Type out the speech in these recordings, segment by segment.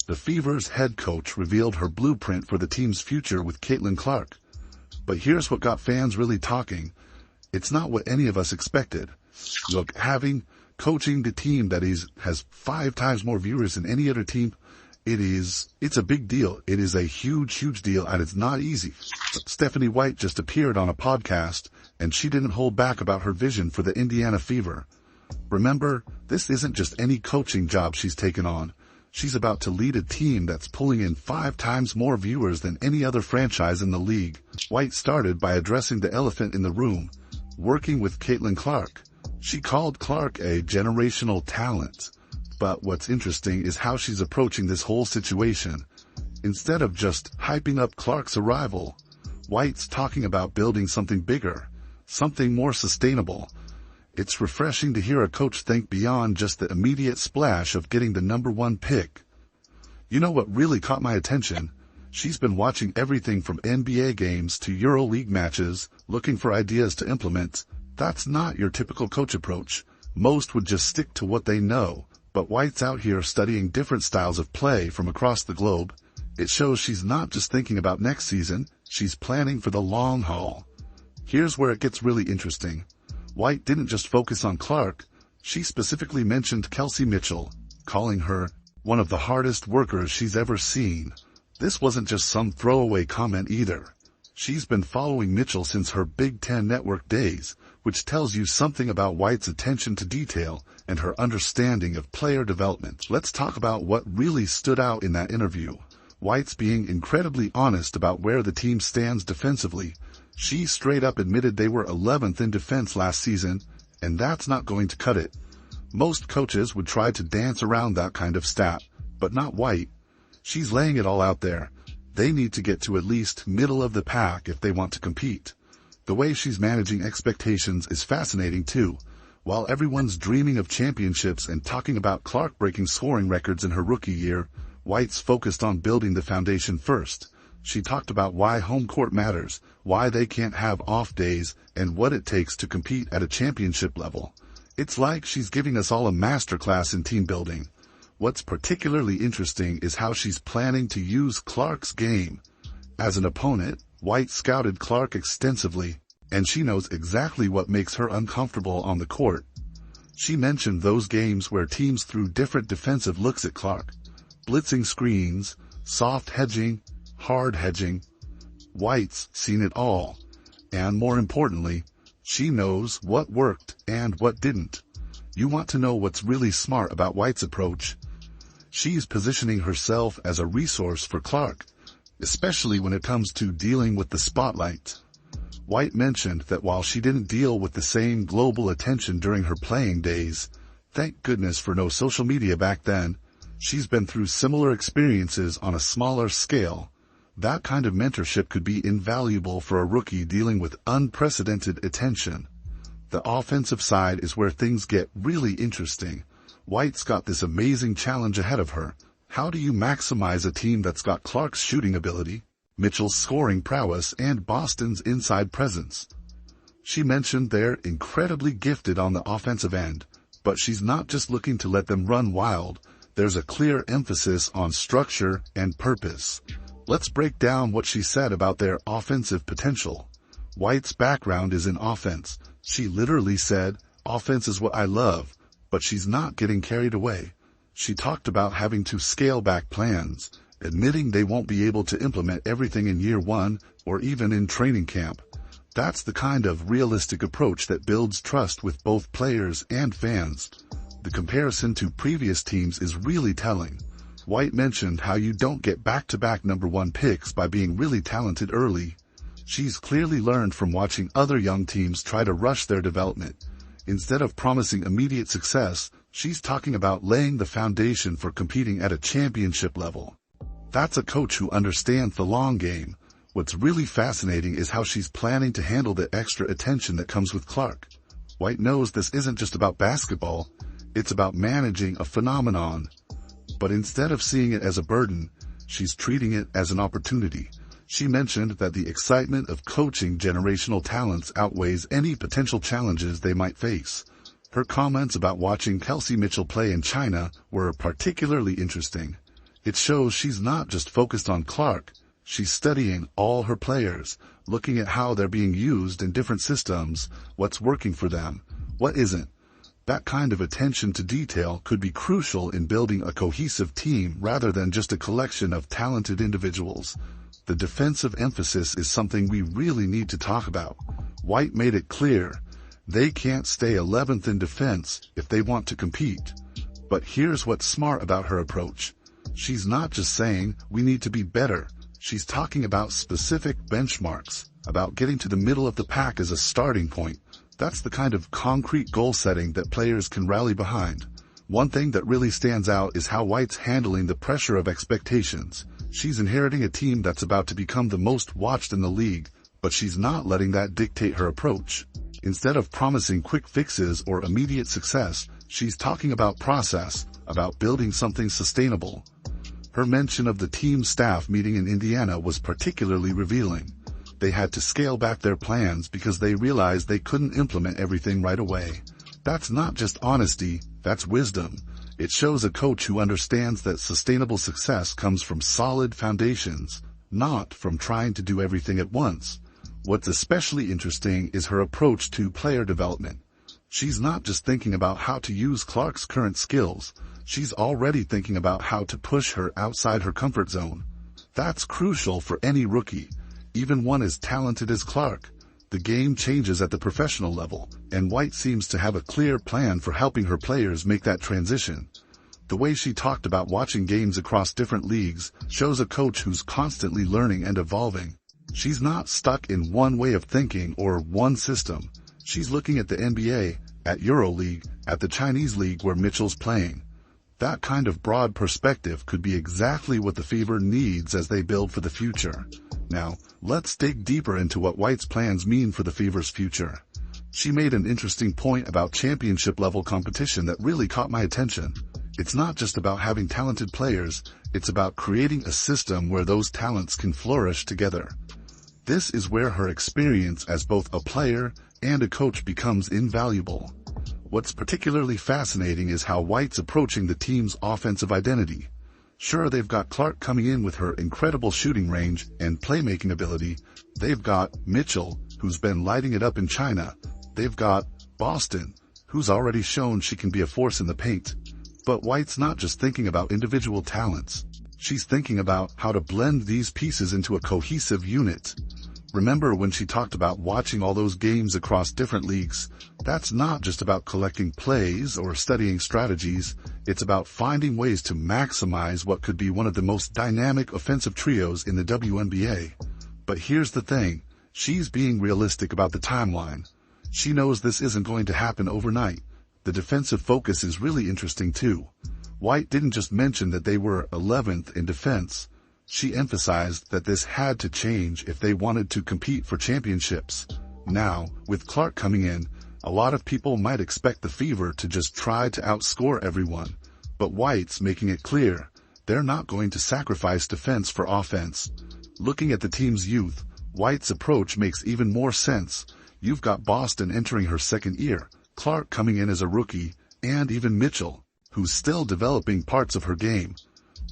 The Fever's head coach revealed her blueprint for the team's future with Caitlin Clark. But here's what got fans really talking. It's not what any of us expected. Look, coaching the team that has 5 times more viewers than any other team, it's a big deal. It is a huge deal, and it's not easy. Stephanie White just appeared on a podcast, and she didn't hold back about her vision for the Indiana Fever. Remember, this isn't just any coaching job she's taken on. She's about to lead a team that's pulling in 5 times more viewers than any other franchise in the league. White started by addressing the elephant in the room, working with Caitlin Clark. She called Clark a generational talent. But what's interesting is how she's approaching this whole situation. Instead of just hyping up Clark's arrival, White's talking about building something bigger, something more sustainable. It's refreshing to hear a coach think beyond just the immediate splash of getting the #1 pick. You know what really caught my attention? She's been watching everything from NBA games to EuroLeague matches, looking for ideas to implement. That's not your typical coach approach. Most would just stick to what they know. But White's out here studying different styles of play from across the globe. It shows she's not just thinking about next season, she's planning for the long haul. Here's where it gets really interesting. White didn't just focus on Clark. She specifically mentioned Kelsey Mitchell, calling her one of the hardest workers she's ever seen. This wasn't just some throwaway comment either. She's been following Mitchell since her Big Ten Network days, which tells you something about White's attention to detail and her understanding of player development. Let's talk about what really stood out in that interview. White's being incredibly honest about where the team stands defensively. She straight up admitted they were 11th in defense last season, and that's not going to cut it. Most coaches would try to dance around that kind of stat, but not White. She's laying it all out there. They need to get to at least middle of the pack if they want to compete. The way she's managing expectations is fascinating too. While everyone's dreaming of championships and talking about Clark breaking scoring records in her rookie year, White's focused on building the foundation first. She talked about why home court matters, why they can't have off days, and what it takes to compete at a championship level. It's like she's giving us all a masterclass in team building. What's particularly interesting is how she's planning to use Clark's game. As an opponent, White scouted Clark extensively, and she knows exactly what makes her uncomfortable on the court. She mentioned those games where teams threw different defensive looks at Clark. Blitzing screens, soft hedging, hard hedging. White's seen it all. And more importantly, she knows what worked and what didn't. You want to know what's really smart about White's approach? She's positioning herself as a resource for Clark, especially when it comes to dealing with the spotlight. White mentioned that while she didn't deal with the same global attention during her playing days, thank goodness for no social media back then, she's been through similar experiences on a smaller scale. That kind of mentorship could be invaluable for a rookie dealing with unprecedented attention. The offensive side is where things get really interesting. White's got this amazing challenge ahead of her. How do you maximize a team that's got Clark's shooting ability, Mitchell's scoring prowess, and Boston's inside presence? She mentioned they're incredibly gifted on the offensive end, but she's not just looking to let them run wild. There's a clear emphasis on structure and purpose. Let's break down what she said about their offensive potential. White's background is in offense. She literally said, "Offense is what I love," but she's not getting carried away. She talked about having to scale back plans, admitting they won't be able to implement everything in year 1 or even in training camp. That's the kind of realistic approach that builds trust with both players and fans. The comparison to previous teams is really telling. White mentioned how you don't get back-to-back #1 picks by being really talented early. She's clearly learned from watching other young teams try to rush their development. Instead of promising immediate success, she's talking about laying the foundation for competing at a championship level. That's a coach who understands the long game. What's really fascinating is how she's planning to handle the extra attention that comes with Clark. White knows this isn't just about basketball, it's about managing a phenomenon. But instead of seeing it as a burden, she's treating it as an opportunity. She mentioned that the excitement of coaching generational talents outweighs any potential challenges they might face. Her comments about watching Kelsey Mitchell play in China were particularly interesting. It shows she's not just focused on Clark, she's studying all her players, looking at how they're being used in different systems, what's working for them, what isn't. That kind of attention to detail could be crucial in building a cohesive team rather than just a collection of talented individuals. The defensive emphasis is something we really need to talk about. White made it clear they can't stay 11th in defense if they want to compete. But here's what's smart about her approach. She's not just saying we need to be better. She's talking about specific benchmarks, about getting to the middle of the pack as a starting point. That's the kind of concrete goal setting that players can rally behind. One thing that really stands out is how White's handling the pressure of expectations. She's inheriting a team that's about to become the most watched in the league, but she's not letting that dictate her approach. Instead of promising quick fixes or immediate success, she's talking about process, about building something sustainable. Her mention of the team staff meeting in Indiana was particularly revealing. They had to scale back their plans because they realized they couldn't implement everything right away. That's not just honesty, that's wisdom. It shows a coach who understands that sustainable success comes from solid foundations, not from trying to do everything at once. What's especially interesting is her approach to player development. She's not just thinking about how to use Clark's current skills, she's already thinking about how to push her outside her comfort zone. That's crucial for any rookie, even one as talented as Clark. The game changes at the professional level, and White seems to have a clear plan for helping her players make that transition. The way she talked about watching games across different leagues shows a coach who's constantly learning and evolving. She's not stuck in one way of thinking or one system. She's looking at the NBA, at EuroLeague, at the Chinese league where Mitchell's playing. That kind of broad perspective could be exactly what the Fever needs as they build for the future. Now, let's dig deeper into what White's plans mean for the Fever's future. She made an interesting point about championship-level competition that really caught my attention. It's not just about having talented players, it's about creating a system where those talents can flourish together. This is where her experience as both a player and a coach becomes invaluable. What's particularly fascinating is how White's approaching the team's offensive identity. Sure, they've got Clark coming in with her incredible shooting range and playmaking ability. They've got Mitchell, who's been lighting it up in China. They've got Boston, who's already shown she can be a force in the paint. But White's not just thinking about individual talents. She's thinking about how to blend these pieces into a cohesive unit. Remember when she talked about watching all those games across different leagues? That's not just about collecting plays or studying strategies. It's about finding ways to maximize what could be one of the most dynamic offensive trios in the WNBA. But here's the thing. She's being realistic about the timeline. She knows this isn't going to happen overnight. The defensive focus is really interesting too. White didn't just mention that they were 11th in defense. She emphasized that this had to change if they wanted to compete for championships. Now, with Clark coming in, a lot of people might expect the Fever to just try to outscore everyone. But White's making it clear, they're not going to sacrifice defense for offense. Looking at the team's youth, White's approach makes even more sense. You've got Boston entering her second year, Clark coming in as a rookie, and even Mitchell, who's still developing parts of her game.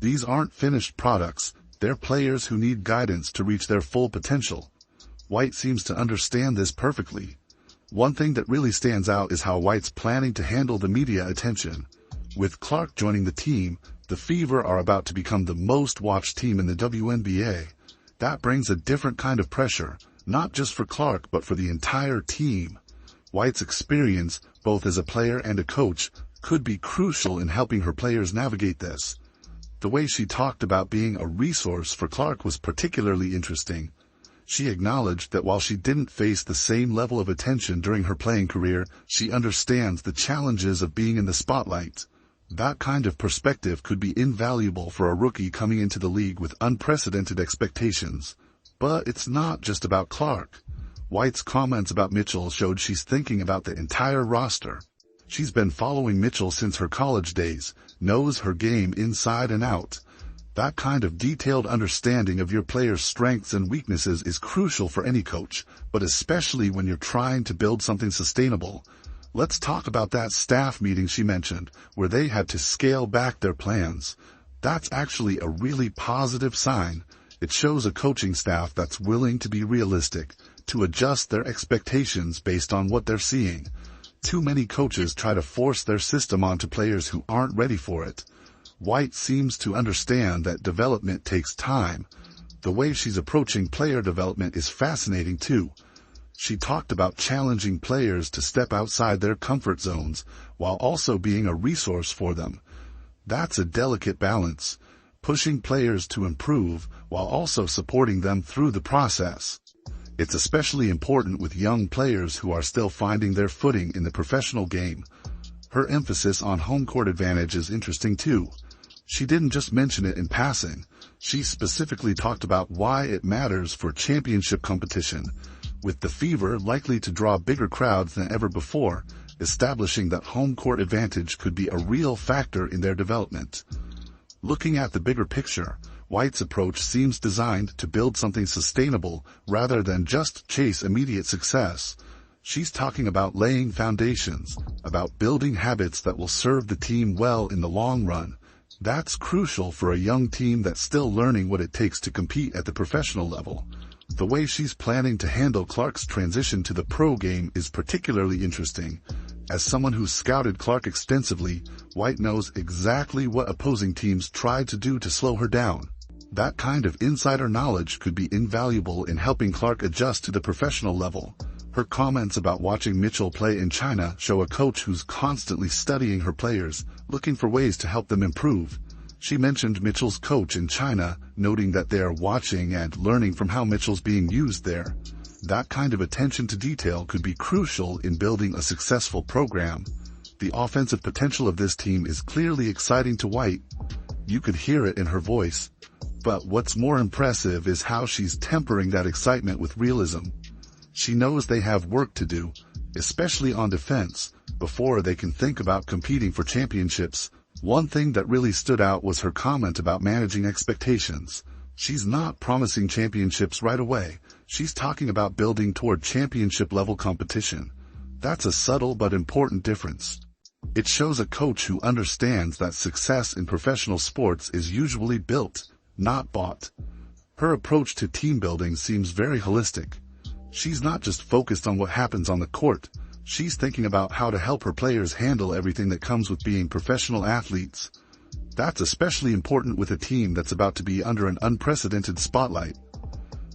These aren't finished products. They're players who need guidance to reach their full potential. White seems to understand this perfectly. One thing that really stands out is how White's planning to handle the media attention. With Clark joining the team, the Fever are about to become the most watched team in the WNBA. That brings a different kind of pressure, not just for Clark but for the entire team. White's experience, both as a player and a coach, could be crucial in helping her players navigate this. The way she talked about being a resource for Clark was particularly interesting. She acknowledged that while she didn't face the same level of attention during her playing career, she understands the challenges of being in the spotlight. That kind of perspective could be invaluable for a rookie coming into the league with unprecedented expectations. But it's not just about Clark. White's comments about Mitchell showed she's thinking about the entire roster. She's been following Mitchell since her college days, knows her game inside and out. That kind of detailed understanding of your player's strengths and weaknesses is crucial for any coach, but especially when you're trying to build something sustainable. Let's talk about that staff meeting she mentioned, where they had to scale back their plans. That's actually a really positive sign. It shows a coaching staff that's willing to be realistic, to adjust their expectations based on what they're seeing. Too many coaches try to force their system onto players who aren't ready for it. White seems to understand that development takes time. The way she's approaching player development is fascinating too. She talked about challenging players to step outside their comfort zones while also being a resource for them. That's a delicate balance, pushing players to improve while also supporting them through the process. It's especially important with young players who are still finding their footing in the professional game. Her emphasis on home court advantage is interesting too. She didn't just mention it in passing. She specifically talked about why it matters for championship competition. With the Fever likely to draw bigger crowds than ever before, establishing that home court advantage could be a real factor in their development. Looking at the bigger picture, White's approach seems designed to build something sustainable rather than just chase immediate success. She's talking about laying foundations, about building habits that will serve the team well in the long run. That's crucial for a young team that's still learning what it takes to compete at the professional level. The way she's planning to handle Clark's transition to the pro game is particularly interesting. As someone who's scouted Clark extensively, White knows exactly what opposing teams tried to do to slow her down. That kind of insider knowledge could be invaluable in helping Clark adjust to the professional level. Her comments about watching Mitchell play in China show a coach who's constantly studying her players, looking for ways to help them improve. She mentioned Mitchell's coach in China, noting that they are watching and learning from how Mitchell's being used there. That kind of attention to detail could be crucial in building a successful program. The offensive potential of this team is clearly exciting to White. You could hear it in her voice. But what's more impressive is how she's tempering that excitement with realism. She knows they have work to do, especially on defense, before they can think about competing for championships. One thing that really stood out was her comment about managing expectations. She's not promising championships right away. She's talking about building toward championship-level competition. That's a subtle but important difference. It shows a coach who understands that success in professional sports is usually built, not bought. Her approach to team building seems very holistic. She's not just focused on what happens on the court. She's thinking about how to help her players handle everything that comes with being professional athletes. That's especially important with a team that's about to be under an unprecedented spotlight.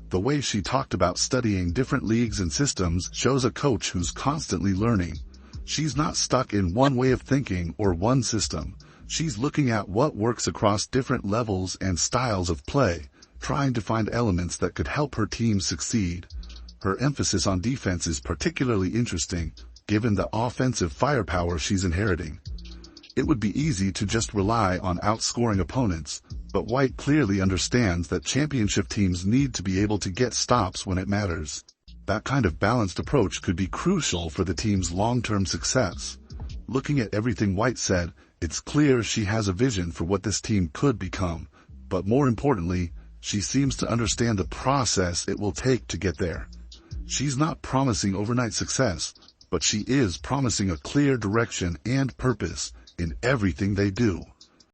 The way she talked about studying different leagues and systems shows a coach who's constantly learning. She's not stuck in one way of thinking or one system. She's looking at what works across different levels and styles of play, trying to find elements that could help her team succeed. Her emphasis on defense is particularly interesting, given the offensive firepower she's inheriting. It would be easy to just rely on outscoring opponents, but White clearly understands that championship teams need to be able to get stops when it matters. That kind of balanced approach could be crucial for the team's long-term success. Looking at everything White said, it's clear she has a vision for what this team could become, but more importantly, she seems to understand the process it will take to get there. She's not promising overnight success, but she is promising a clear direction and purpose in everything they do.